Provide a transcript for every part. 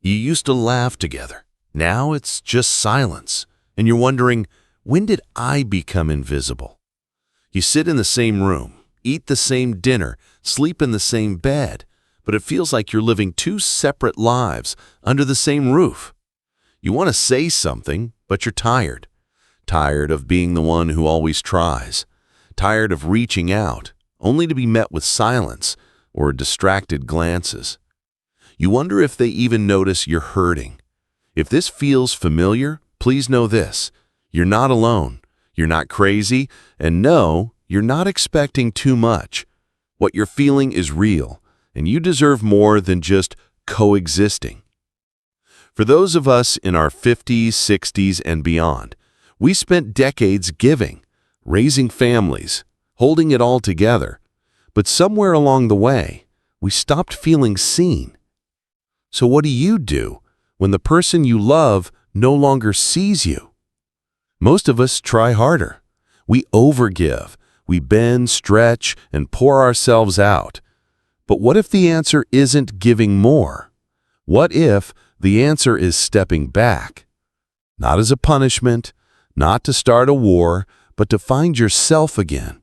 You used to laugh together. Now it's just silence, and you're wondering, when did I become invisible? You sit in the same room, eat the same dinner, sleep in the same bed, but it feels like you're living two separate lives under the same roof. You want to say something, but you're tired. Tired of being the one who always tries. Tired of reaching out, only to be met with silence or distracted glances. You wonder if they even notice you're hurting. If this feels familiar, please know this. You're not alone. You're not crazy. And no, you're not expecting too much. What you're feeling is real, and you deserve more than just coexisting. For those of us in our 50s, 60s, and beyond, we spent decades giving, raising families, holding it all together. But somewhere along the way, we stopped feeling seen. So what do when the person you love no longer sees you? Most of us try harder. We overgive. We bend, stretch, and pour ourselves out. But what if the answer isn't giving more? What if the answer is stepping back? Not as a punishment, not to start a war, but to find yourself again.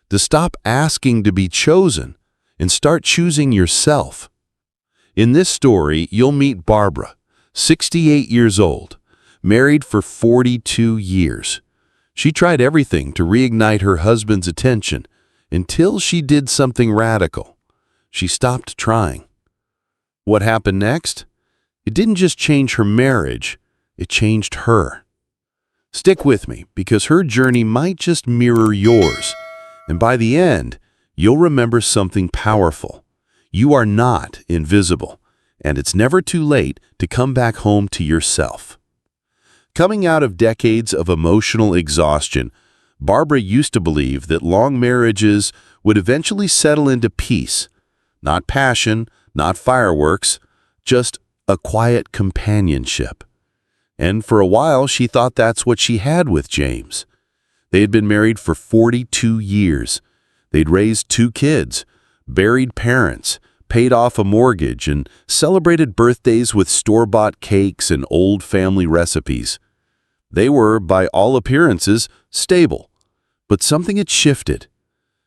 To stop asking to be chosen and start choosing yourself. In this story, you'll meet Barbara, 68 years old, married for 42 years. She tried everything to reignite her husband's attention until she did something radical. She stopped trying. What happened next? It didn't just change her marriage, it changed her. Stick with me, because her journey might just mirror yours. And by the end, you'll remember something powerful. You are not invisible, and it's never too late to come back home to yourself. Coming out of decades of emotional exhaustion, Barbara used to believe that long marriages would eventually settle into peace. Not passion, not fireworks, just a quiet companionship. And for a while, she thought that's what she had with James. They had been married for 42 years. They'd raised 2 kids, buried parents, paid off a mortgage, and celebrated birthdays with store-bought cakes and old family recipes. They were, by all appearances, stable. But something had shifted.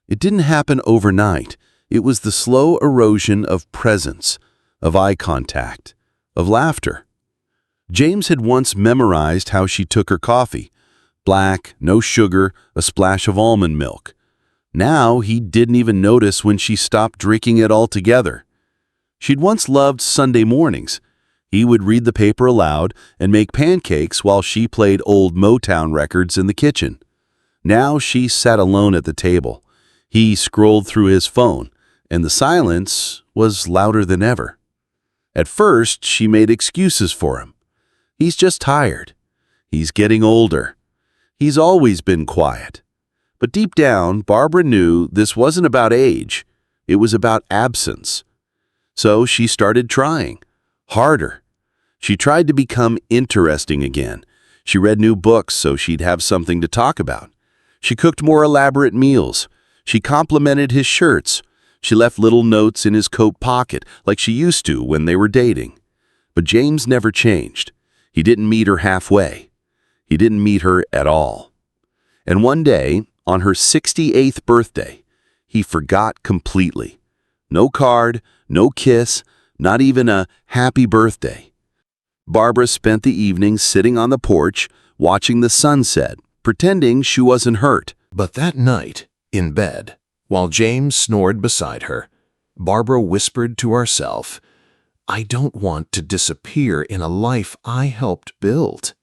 It didn't happen overnight. It was the slow erosion of presence, of eye contact, of laughter. James had once memorized how she took her coffee. Black, no sugar, a splash of almond milk. Now he didn't even notice when she stopped drinking it altogether. She'd once loved Sunday mornings. He would read the paper aloud and make pancakes while she played old Motown records in the kitchen. Now she sat alone at the table. He scrolled through his phone, and the silence was louder than ever. At first, she made excuses for him. He's just tired. He's getting older. He's always been quiet. But deep down, Barbara knew this wasn't about age. It was about absence. So she started trying. Harder. She tried to become interesting again. She read new books so she'd have something to talk about. She cooked more elaborate meals. She complimented his shirts. She left little notes in his coat pocket like she used to when they were dating. But James never changed. He didn't meet her halfway. He didn't meet her at all. And one day, on her 68th birthday, he forgot completely. No card, no kiss, not even a happy birthday. Barbara spent the evening sitting on the porch, watching the sunset, pretending she wasn't hurt. But that night, in bed, while James snored beside her, Barbara whispered to herself, "I don't want to disappear in a life I helped build."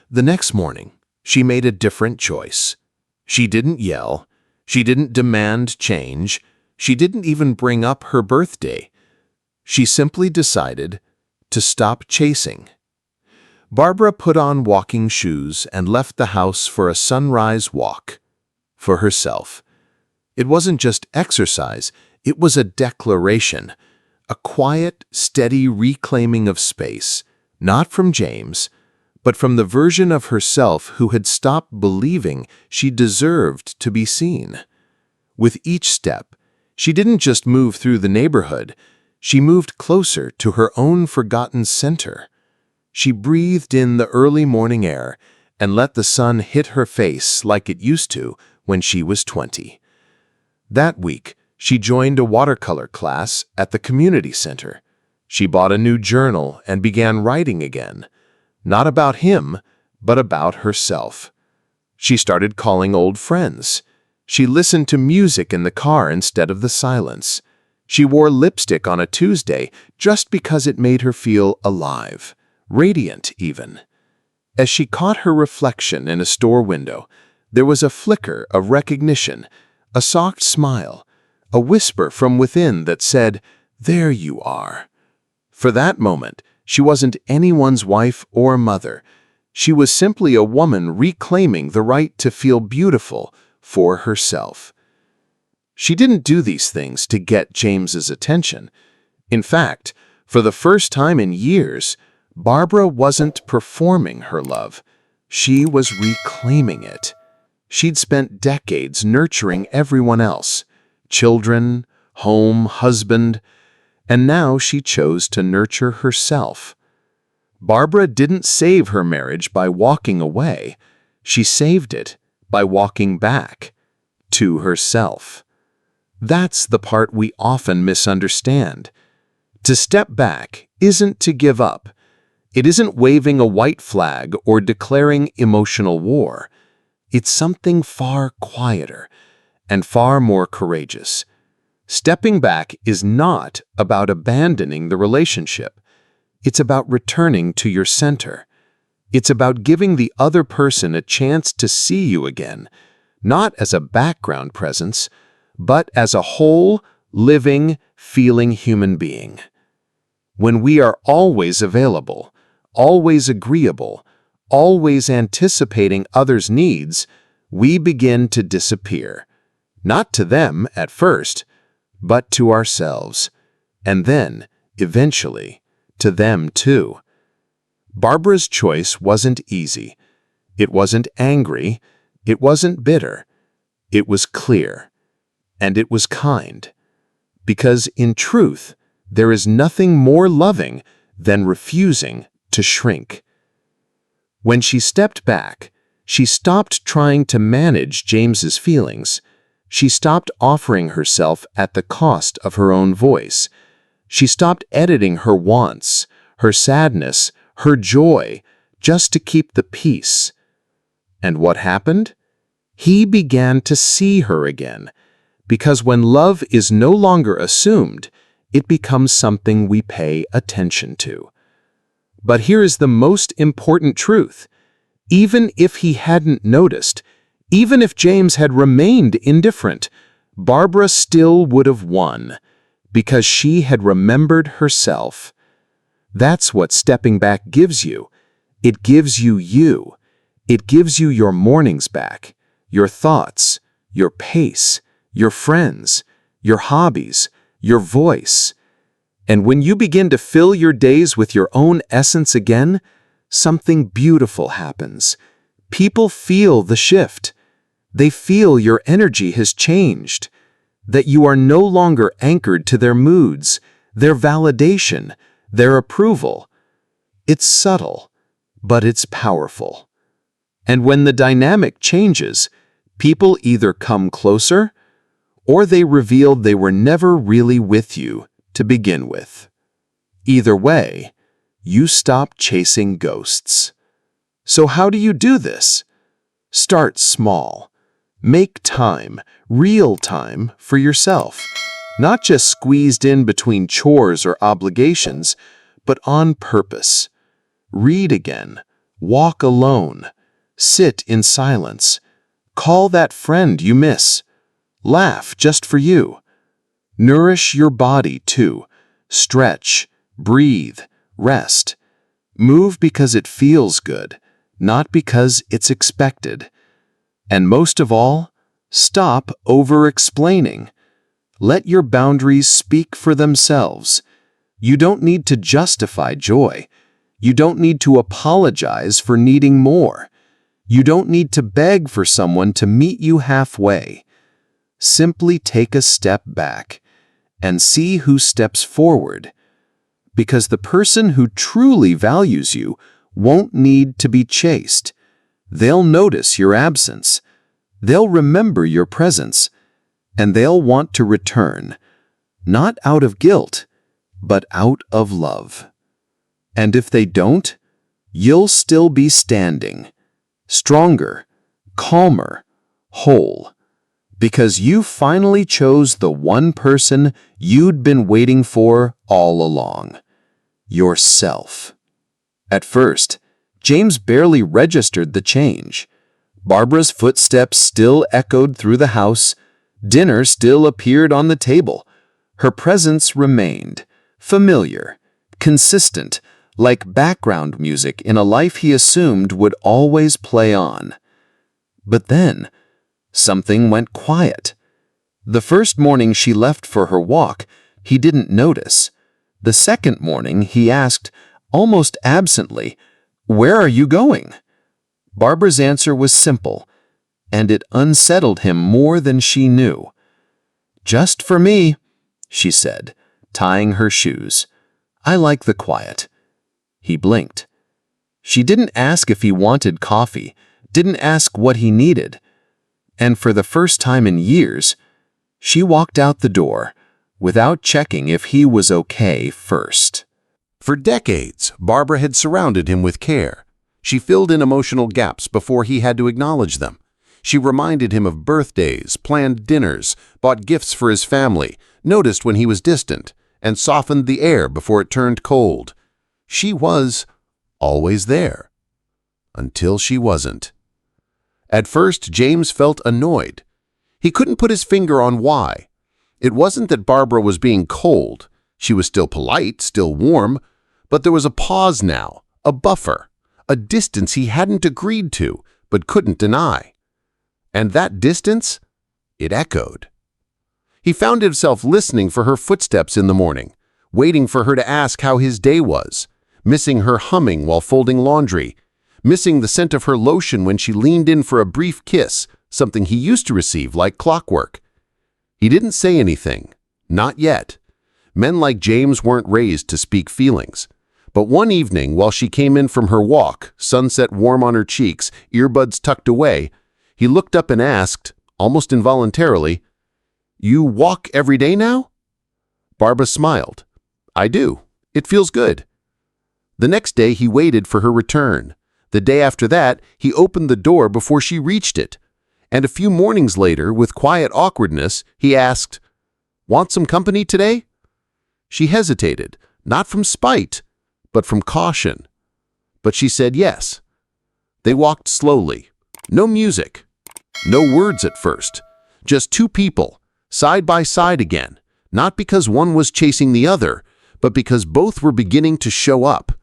The next morning, she made a different choice. She didn't yell. She didn't demand change. She didn't even bring up her birthday. She simply decided to stop chasing. Barbara put on walking shoes and left the house for a sunrise walk. For herself. It wasn't just exercise, it was a declaration. A quiet, steady reclaiming of space, not from James, but from the version of herself who had stopped believing she deserved to be seen. With each step, she didn't just move through the neighborhood, She moved closer to her own forgotten center. She breathed in the early morning air and let the sun hit her face like it used to when she was 20. That week, she joined a watercolor class at the community center. She bought a new journal and began writing again, not about him, but about herself. She started calling old friends. She listened to music in the car instead of the silence. She wore lipstick on a Tuesday just because it made her feel alive, radiant even. As she caught her reflection in a store window, there was a flicker of recognition, a soft smile, a whisper from within that said, "There you are." For that moment, she wasn't anyone's wife or mother. She was simply a woman reclaiming the right to feel beautiful for herself. She didn't do these things to get James's attention. In fact, for the first time in years, Barbara wasn't performing her love. She was reclaiming it. She'd spent decades nurturing everyone else, children, home, husband, and now she chose to nurture herself. Barbara didn't save her marriage by walking away. She saved it by walking back to herself. That's the part we often misunderstand. To step back isn't to give up. It isn't waving a white flag or declaring emotional war. It's something far quieter and far more courageous. Stepping back is not about abandoning the relationship. It's about returning to your center. It's about giving the other person a chance to see you again, not as a background presence, but as a whole, living, feeling human being. When we are always available, always agreeable, always anticipating others' needs, we begin to disappear. Not to them at first, but to ourselves, and then, eventually, to them too. Barbara's choice wasn't easy. It wasn't angry. It wasn't bitter. It was clear. And it was kind. Because in truth, there is nothing more loving than refusing to shrink. When she stepped back, she stopped trying to manage James's feelings. She stopped offering herself at the cost of her own voice. She stopped editing her wants, her sadness, her joy, just to keep the peace. And what happened? He began to see her again. Because when love is no longer assumed, it becomes something we pay attention to. But here is the most important truth. Even if he hadn't noticed, even if James had remained indifferent, Barbara still would have won, because she had remembered herself. That's what stepping back gives you. It gives you you. It gives you your mornings back, your thoughts, your pace, your friends, your hobbies, your voice. And when you begin to fill your days with your own essence again, something beautiful happens. People feel the shift. They feel your energy has changed, that you are no longer anchored to their moods, their validation, their approval. It's subtle, but it's powerful. And when the dynamic changes, people either come closer or they reveal they were never really with you to begin with. Either way, you stop chasing ghosts. So how do you do this? Start small. Make time, real time, for yourself. Not just squeezed in between chores or obligations, but on purpose. Read again. Walk alone. Sit in silence. Call that friend you miss. Laugh just for you. Nourish your body too. Stretch, breathe, rest. Move because it feels good, not because it's expected. And most of all, stop over-explaining. Let your boundaries speak for themselves. You don't need to justify joy. You don't need to apologize for needing more. You don't need to beg for someone to meet you halfway. Simply take a step back and see who steps forward. Because the person who truly values you won't need to be chased. They'll notice your absence. They'll remember your presence. And they'll want to return, not out of guilt, but out of love. And if they don't, you'll still be standing, stronger, calmer, whole, because you finally chose the one person you'd been waiting for all along, yourself. At first, James barely registered the change. Barbara's footsteps still echoed through the house. Dinner still appeared on the table. Her presence remained, familiar, consistent, like background music in a life he assumed would always play on. But then, something went quiet. The first morning she left for her walk, he didn't notice. The second morning, he asked, almost absently, "Where are you going?" Barbara's answer was simple, and it unsettled him more than she knew. "Just for me," she said, tying her shoes. "I like the quiet." He blinked. She didn't ask if he wanted coffee, didn't ask what he needed. And for the first time in years, she walked out the door without checking if he was okay first. For decades, Barbara had surrounded him with care. She filled in emotional gaps before he had to acknowledge them. She reminded him of birthdays, planned dinners, bought gifts for his family, noticed when he was distant, and softened the air before it turned cold. She was always there. Until she wasn't. At first, James felt annoyed. He couldn't put his finger on why. It wasn't that Barbara was being cold. She was still polite, still warm, but there was a pause now, a buffer, a distance he hadn't agreed to, but couldn't deny. And that distance, it echoed. He found himself listening for her footsteps in the morning, waiting for her to ask how his day was, missing her humming while folding laundry, missing the scent of her lotion when she leaned in for a brief kiss, something he used to receive like clockwork. He didn't say anything, not yet. Men like James weren't raised to speak feelings. But one evening, while she came in from her walk, sunset warm on her cheeks, earbuds tucked away, he looked up and asked, almost involuntarily, "You walk every day now?" Barbara smiled. "I do. It feels good." The next day, he waited for her return. The day after that, he opened the door before she reached it. And a few mornings later, with quiet awkwardness, he asked, "Want some company today?" She hesitated, not from spite, but from caution. But she said yes. They walked slowly. No music. No words at first. Just two people, side by side again, not because one was chasing the other, but because both were beginning to show up.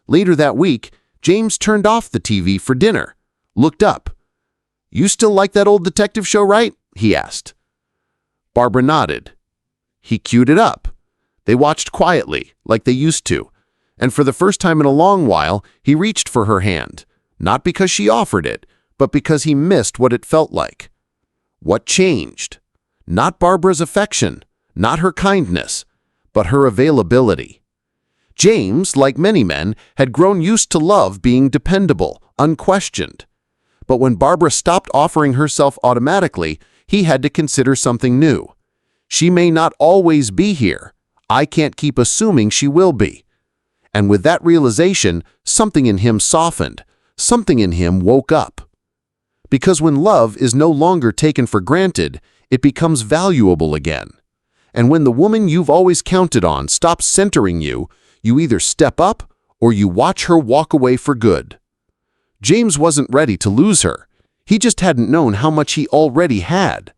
Later that week, James turned off the TV for dinner, looked up. "You still like that old detective show, right?" he asked. Barbara nodded. He queued it up. They watched quietly, like they used to, and for the first time in a long while, he reached for her hand, not because she offered it, but because he missed what it felt like. What changed? Not Barbara's affection, not her kindness, but her availability. James, like many men, had grown used to love being dependable, unquestioned. But when Barbara stopped offering herself automatically, he had to consider something new. She may not always be here. I can't keep assuming she will be. And with that realization, something in him softened. Something in him woke up. Because when love is no longer taken for granted, it becomes valuable again. And when the woman you've always counted on stops centering you, you either step up or you watch her walk away for good. James wasn't ready to lose her. He just hadn't known how much he already had.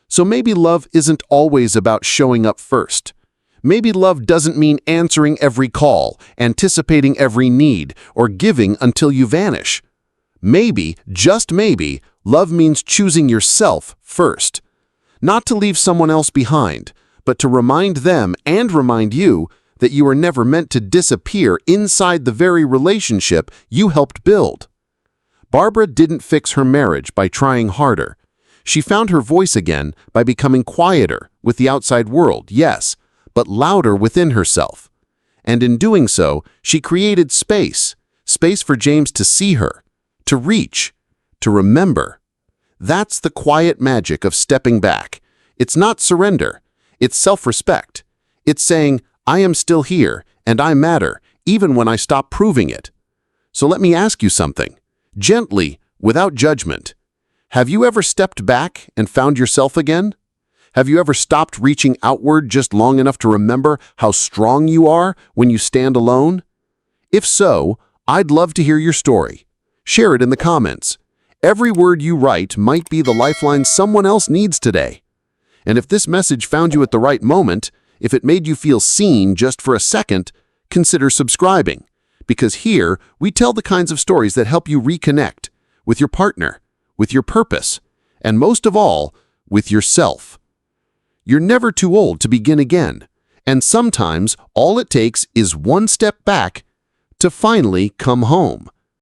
So maybe love isn't always about showing up first. Maybe love doesn't mean answering every call, anticipating every need, or giving until you vanish. Maybe, just maybe, love means choosing yourself first. Not to leave someone else behind, but to remind them and remind you that you are never meant to disappear inside the very relationship you helped build. Barbara didn't fix her marriage by trying harder. She found her voice again by becoming quieter with the outside world, yes, but louder within herself. And in doing so, she created space for James to see her, to reach, to remember. That's the quiet magic of stepping back. It's not surrender. It's self-respect. It's saying, I am still here, and I matter, even when I stop proving it. So let me ask you something, gently, without judgment. Have you ever stepped back and found yourself again? Have you ever stopped reaching outward just long enough to remember how strong you are when you stand alone? If so, I'd love to hear your story. Share it in the comments. Every word you write might be the lifeline someone else needs today. And if this message found you at the right moment, if it made you feel seen just for a second, consider subscribing. Because here, we tell the kinds of stories that help you reconnect with your partner, with your purpose, and most of all, with yourself. You're never too old to begin again, and sometimes all it takes is one step back to finally come home.